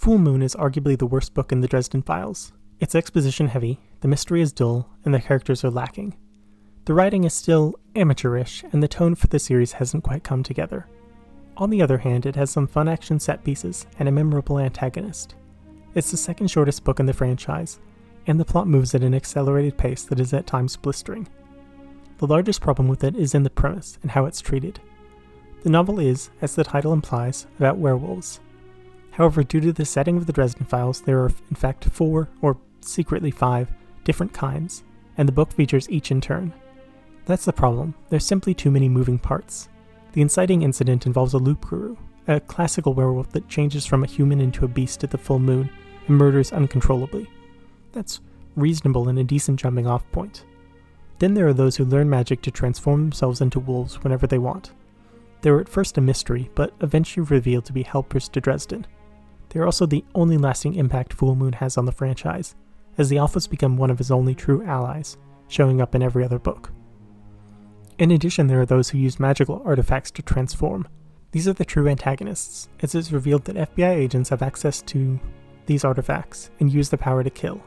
Full Moon is arguably the worst book in the Dresden Files. It's exposition heavy, the mystery is dull, and the characters are lacking. The writing is still amateurish, and the tone for the series hasn't quite come together. On the other hand, it has some fun action set pieces and a memorable antagonist. It's the second shortest book in the franchise, and the plot moves at an accelerated pace that is at times blistering. The largest problem with it is in the premise and how it's treated. The novel is, as the title implies, about werewolves. However, due to the setting of the Dresden Files, there are in fact 4, or secretly 5, different kinds, and the book features each in turn. That's the problem, there's simply too many moving parts. The inciting incident involves a loop guru, a classical werewolf that changes from a human into a beast at the full moon and murders uncontrollably. That's reasonable and a decent jumping off point. Then there are those who learn magic to transform themselves into wolves whenever they want. They were at first a mystery, but eventually revealed to be helpers to Dresden. They are also the only lasting impact Full Moon has on the franchise, as the Alphas become one of his only true allies, showing up in every other book. In addition, there are those who use magical artifacts to transform. These are the true antagonists, as it's revealed that FBI agents have access to these artifacts and use the power to kill.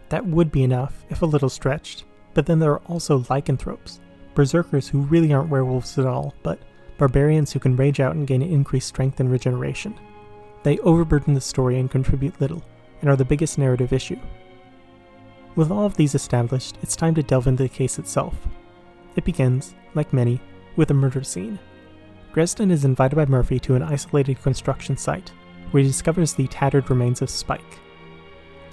That would be enough, if a little stretched, but then there are also lycanthropes, berserkers who really aren't werewolves at all, but barbarians who can rage out and gain increased strength and regeneration. They overburden the story and contribute little, and are the biggest narrative issue. With all of these established, it's time to delve into the case itself. It begins, like many, with a murder scene. Dresden is invited by Murphy to an isolated construction site, where he discovers the tattered remains of Spike.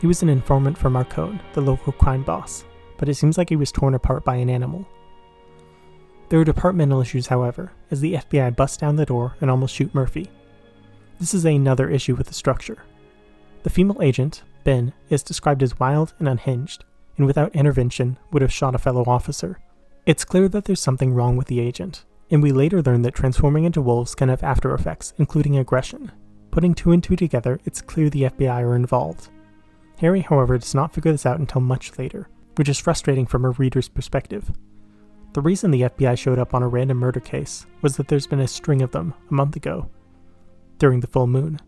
He was an informant for Marcone, the local crime boss, but it seems like he was torn apart by an animal. There are departmental issues, however, as the FBI bust down the door and almost shoot Murphy. This is another issue with the structure. The female agent, Ben, is described as wild and unhinged, and without intervention would have shot a fellow officer. It's clear that there's something wrong with the agent, and we later learn that transforming into wolves can have after effects, including aggression. Putting 2 and 2 together, it's clear the FBI are involved. Harry, however, does not figure this out until much later, which is frustrating from a reader's perspective. The reason the FBI showed up on a random murder case was that there's been a string of them a month ago, during the full moon.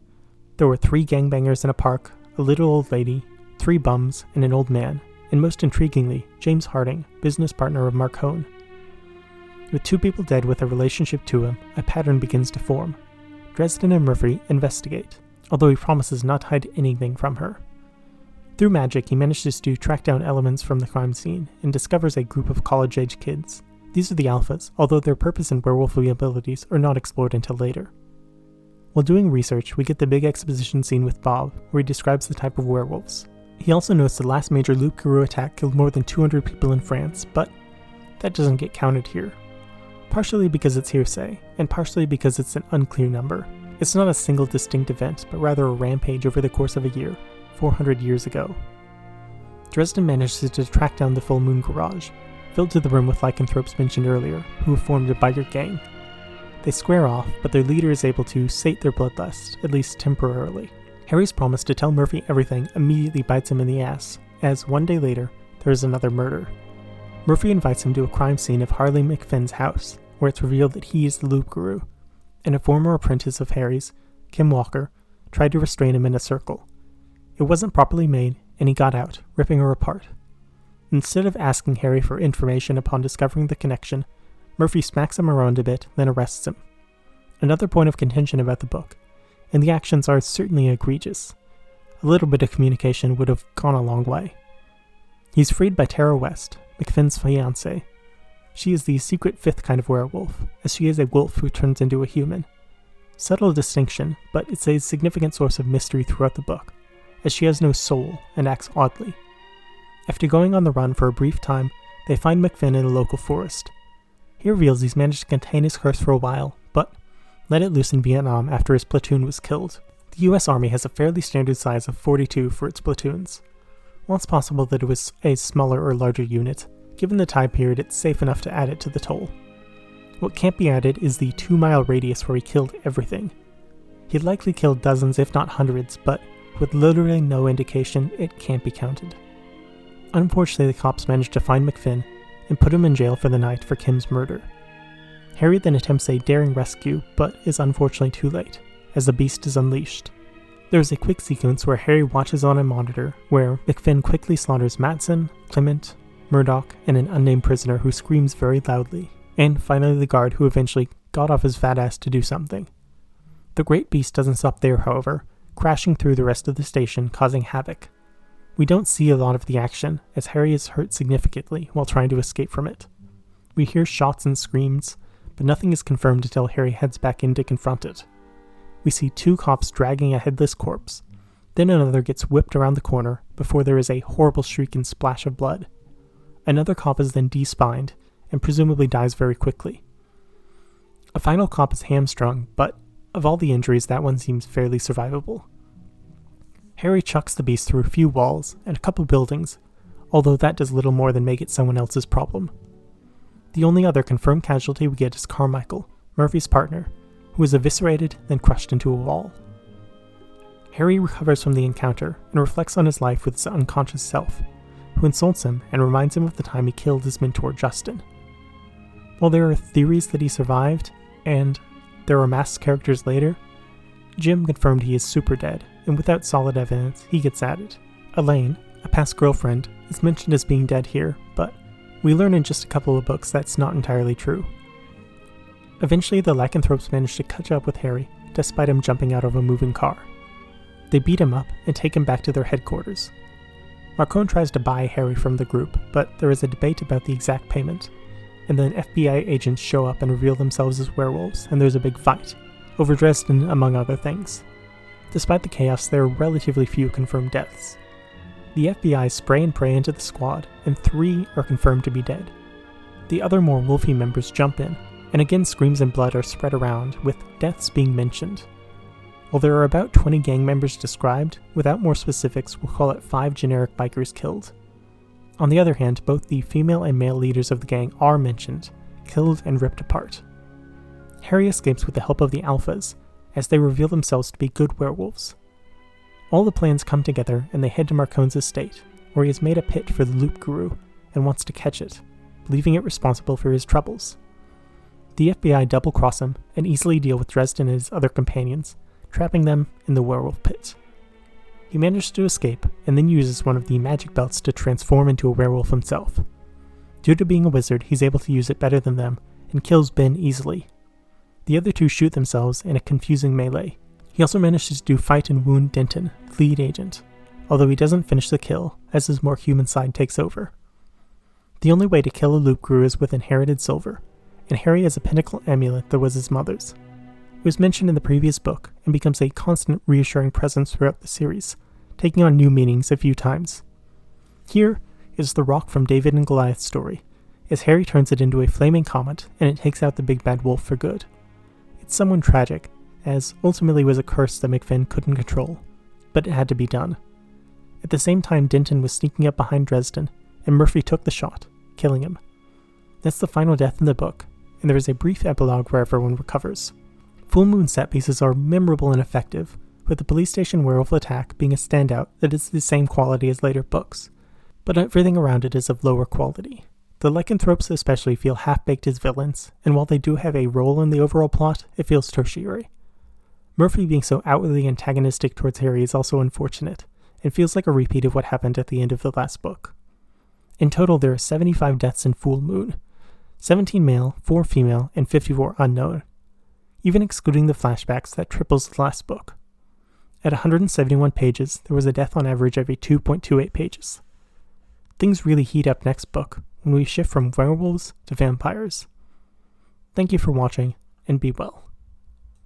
There were 3 gangbangers in a park, a little old lady, 3 bums, and an old man, and most intriguingly, James Harding, business partner of Marcone. With 2 people dead with a relationship to him, a pattern begins to form. Dresden and Murphy investigate, although he promises not to hide anything from her. Through magic, he manages to track down elements from the crime scene and discovers a group of college-age kids. These are the Alphas, although their purpose and werewolfy abilities are not explored until later. While doing research, we get the big exposition scene with Bob, where he describes the type of werewolves. He also notes the last major Loup Garou attack killed more than 200 people in France, but that doesn't get counted here. Partially because it's hearsay, and partially because it's an unclear number. It's not a single distinct event, but rather a rampage over the course of a year, 400 years ago. Dresden manages to track down the Full Moon garage, filled to the brim with lycanthropes mentioned earlier, who have formed a biker gang. They square off, but their leader is able to sate their bloodlust, at least temporarily. Harry's promise to tell Murphy everything immediately bites him in the ass, as one day later, there is another murder. Murphy invites him to a crime scene of Harley McFinn's house, where it's revealed that he is the Loup Garou, and a former apprentice of Harry's, Kim Walker, tried to restrain him in a circle. It wasn't properly made, and he got out, ripping her apart. Instead of asking Harry for information upon discovering the connection, Murphy smacks him around a bit, then arrests him. Another point of contention about the book, and the actions are certainly egregious. A little bit of communication would have gone a long way. He's freed by Tara West, McFinn's fiancée. She is the secret 5th kind of werewolf, as she is a wolf who turns into a human. Subtle distinction, but it's a significant source of mystery throughout the book, as she has no soul and acts oddly. After going on the run for a brief time, they find McFinn in a local forest. He reveals he's managed to contain his curse for a while, but let it loose in Vietnam after his platoon was killed. The US Army has a fairly standard size of 42 for its platoons. While it's possible that it was a smaller or larger unit, given the time period it's safe enough to add it to the toll. What can't be added is the 2-mile radius where he killed everything. He likely killed dozens if not hundreds, but with literally no indication, it can't be counted. Unfortunately, the cops managed to find McFinn and put him in jail for the night for Kim's murder. Harry then attempts a daring rescue, but is unfortunately too late, as the beast is unleashed. There is a quick sequence where Harry watches on a monitor where McFinn quickly slaughters Matson, Clement, Murdoch, and an unnamed prisoner who screams very loudly, and finally the guard who eventually got off his fat ass to do something. The Great Beast doesn't stop there, however, crashing through the rest of the station, causing havoc. We don't see a lot of the action, as Harry is hurt significantly while trying to escape from it. We hear shots and screams, but nothing is confirmed until Harry heads back in to confront it. We see 2 cops dragging a headless corpse, then another gets whipped around the corner before there is a horrible shriek and splash of blood. Another cop is then de-spined, and presumably dies very quickly. A final cop is hamstrung, but of all the injuries, that one seems fairly survivable. Harry chucks the beast through a few walls and a couple buildings, although that does little more than make it someone else's problem. The only other confirmed casualty we get is Carmichael, Murphy's partner, who is eviscerated, then crushed into a wall. Harry recovers from the encounter and reflects on his life with his unconscious self, who insults him and reminds him of the time he killed his mentor Justin. While there are theories that he survived, and there are masked characters later, Jim confirmed he is super dead, and without solid evidence, he gets added. Elaine, a past girlfriend, is mentioned as being dead here, but we learn in just a couple of books that's not entirely true. Eventually, the lycanthropes manage to catch up with Harry, despite him jumping out of a moving car. They beat him up and take him back to their headquarters. Marcone tries to buy Harry from the group, but there is a debate about the exact payment, and then FBI agents show up and reveal themselves as werewolves, and there's a big fight, over Dresden among other things. Despite the chaos, there are relatively few confirmed deaths. The FBI spray and pray into the squad, and 3 are confirmed to be dead. The other more wolfy members jump in, and again screams and blood are spread around, with deaths being mentioned. While there are about 20 gang members described, without more specifics, we'll call it 5 generic bikers killed. On the other hand, both the female and male leaders of the gang are mentioned, killed and ripped apart. Harry escapes with the help of the Alphas, as they reveal themselves to be good werewolves. All the plans come together and they head to Marcone's estate, where he has made a pit for the Loop Guru and wants to catch it, believing it responsible for his troubles. The FBI double-cross him and easily deal with Dresden and his other companions, trapping them in the werewolf pit. He manages to escape and then uses one of the magic belts to transform into a werewolf himself. Due to being a wizard, he's able to use it better than them and kills Ben easily. The other 2 shoot themselves in a confusing melee. He also manages to fight and wound Denton, the lead agent, although he doesn't finish the kill as his more human side takes over. The only way to kill a Loop Guru is with inherited silver, and Harry has a pinnacle amulet that was his mother's. It was mentioned in the previous book and becomes a constant reassuring presence throughout the series, taking on new meanings a few times. Here is the rock from David and Goliath's story, as Harry turns it into a flaming comet and it takes out the big bad wolf for good. It's somewhat tragic, as ultimately was a curse that McFinn couldn't control, but it had to be done. At the same time, Denton was sneaking up behind Dresden, and Murphy took the shot, killing him. That's the final death in the book, and there is a brief epilogue where everyone recovers. Full moon set pieces are memorable and effective, with the police station werewolf attack being a standout that is the same quality as later books, but everything around it is of lower quality. The lycanthropes especially feel half-baked as villains, and while they do have a role in the overall plot, it feels tertiary. Murphy being so outwardly antagonistic towards Harry is also unfortunate, and feels like a repeat of what happened at the end of the last book. In total, there are 75 deaths in Full Moon, 17 male, 4 female, and 54 unknown. Even excluding the flashbacks, that triples the last book. At 171 pages, there was a death on average every 2.28 pages. Things really heat up next book, when we shift from werewolves to vampires. Thank you for watching, and be well.